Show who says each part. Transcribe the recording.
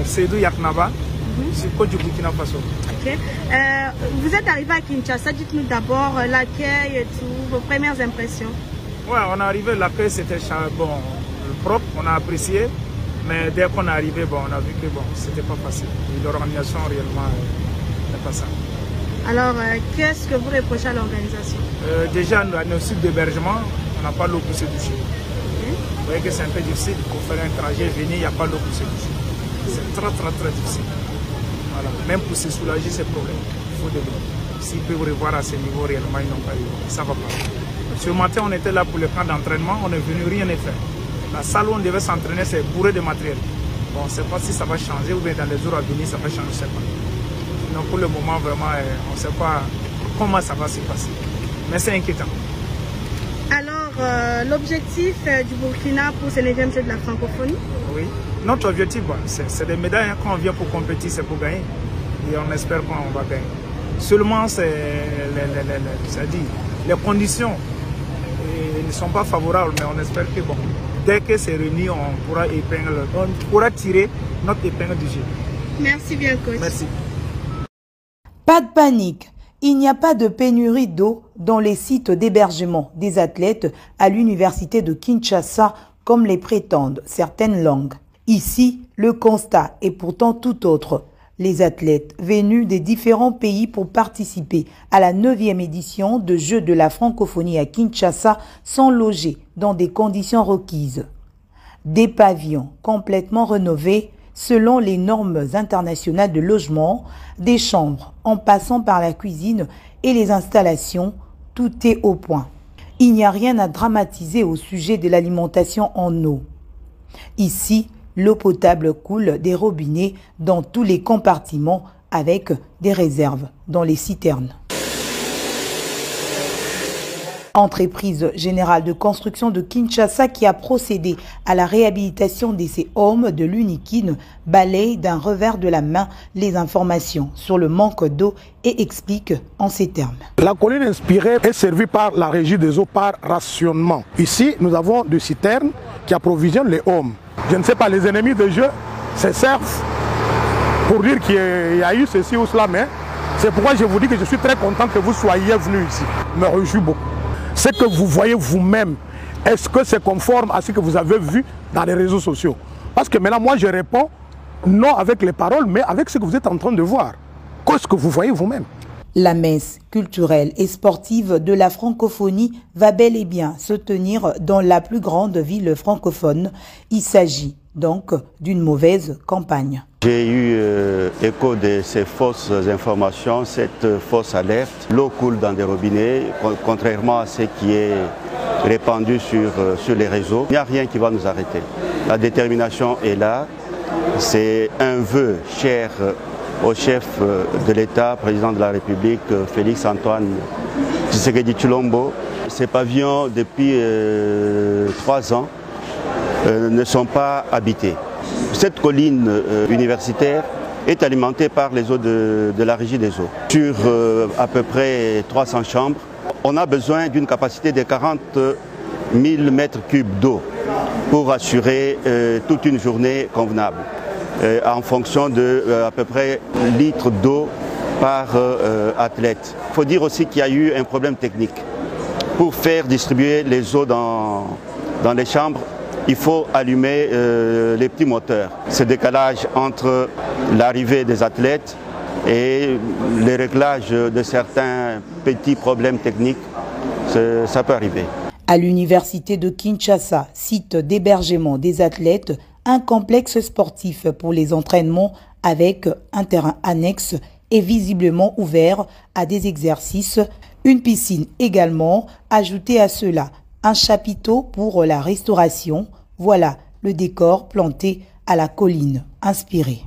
Speaker 1: Seydou Yaknaba, je suis coach du Burkina Faso.
Speaker 2: Ok. Vous êtes arrivé à Kinshasa, dites-nous d'abord l'accueil et tout, vos premières impressions.
Speaker 1: Ouais, on est arrivé, l'accueil c'était bon, propre, on a apprécié, mais dès qu'on est arrivé, bon, on a vu que bon, c'était pas facile. L'organisation réellement n'est pas ça.
Speaker 2: Alors, qu'est-ce que vous reprochez à l'organisation?
Speaker 1: Déjà, nos sites d'hébergement, on n'a pas l'eau pour se doucher. Vous voyez que c'est un peu difficile, pour faire un trajet, venir, il n'y a pas l'eau pour se doucher. C'est très difficile. Voilà. Même pour se soulager ces problèmes, il faut de l'eau. S'ils peuvent revoir à ce niveau, réellement, ils n'ont pas eu. Ça ne va pas. Ce matin, on était là pour le camp d'entraînement, on est venu, rien n'est fait. La salle où on devait s'entraîner, c'est bourré de matériel. Bon, on ne sait pas si ça va changer ou bien dans les jours à venir, ça va changer, je ne sais pas. Donc pour le moment, vraiment, on ne sait pas comment ça va se passer. Mais c'est inquiétant.
Speaker 2: Alors, l'objectif du Burkina pour ce 9e jeu de la francophonie? Oui.
Speaker 1: Notre objectif, c'est des médailles. Quand on vient pour compétir, c'est pour gagner. Et on espère qu'on va gagner. Seulement, c'est les conditions ne sont pas favorables, mais on espère que bon, dès que c'est réuni, on pourra tirer notre épingle du jeu.
Speaker 2: Merci bien, coach.
Speaker 1: Merci.
Speaker 3: Pas de panique. Il n'y a pas de pénurie d'eau dans les sites d'hébergement des athlètes à l'université de Kinshasa, comme les prétendent certaines langues. Ici, le constat est pourtant tout autre. Les athlètes venus des différents pays pour participer à la 9e édition de Jeux de la francophonie à Kinshasa sont logés dans des conditions requises. Des pavillons complètement rénovés selon les normes internationales de logement, des chambres en passant par la cuisine et les installations, tout est au point. Il n'y a rien à dramatiser au sujet de l'alimentation en eau. Ici, l'eau potable coule des robinets dans tous les compartiments avec des réserves dans les citernes. Entreprise générale de construction de Kinshasa qui a procédé à la réhabilitation de ces hommes de l'Unikine balaye d'un revers de la main les informations sur le manque d'eau et explique en ces termes.
Speaker 4: La colline inspirée est servie par la régie des eaux par rationnement. Ici, nous avons des citernes qui approvisionnent les hommes. Je ne sais pas, les ennemis de jeu se servent pour dire qu'il y a eu ceci ou cela, mais c'est pourquoi je vous dis que je suis très content que vous soyez venus ici. Je me réjouis beaucoup. Ce que vous voyez vous-même, est-ce que c'est conforme à ce que vous avez vu dans les réseaux sociaux? Parce que maintenant, moi, je réponds non avec les paroles, mais avec ce que vous êtes en train de voir. Qu'est-ce que vous voyez vous-même?
Speaker 3: La messe culturelle et sportive de la francophonie va bel et bien se tenir dans la plus grande ville francophone. Il s'agit donc d'une mauvaise campagne.
Speaker 5: J'ai eu écho de ces fausses informations, cette fausse alerte. L'eau coule dans des robinets, contrairement à ce qui est répandu sur les réseaux. Il n'y a rien qui va nous arrêter. La détermination est là. C'est un vœu cher au chef de l'État, président de la République, Félix-Antoine Tshisekedi Tshilombo. Ces pavillons, depuis 3 ans, ne sont pas habités. Cette colline universitaire est alimentée par les eaux de la régie des eaux. Sur à peu près 300 chambres, on a besoin d'une capacité de 40 000 mètres cubes d'eau pour assurer toute une journée convenable, en fonction de à peu près litres d'eau par athlète. Il faut dire aussi qu'il y a eu un problème technique. Pour faire distribuer les eaux dans les chambres, il faut allumer les petits moteurs. Ce décalage entre l'arrivée des athlètes et les réglages de certains petits problèmes techniques, ça peut arriver.
Speaker 3: À l'université de Kinshasa, site d'hébergement des athlètes, un complexe sportif pour les entraînements avec un terrain annexe est visiblement ouvert à des exercices, une piscine également. Ajoutez à cela un chapiteau pour la restauration. Voilà le décor planté à la colline inspirée.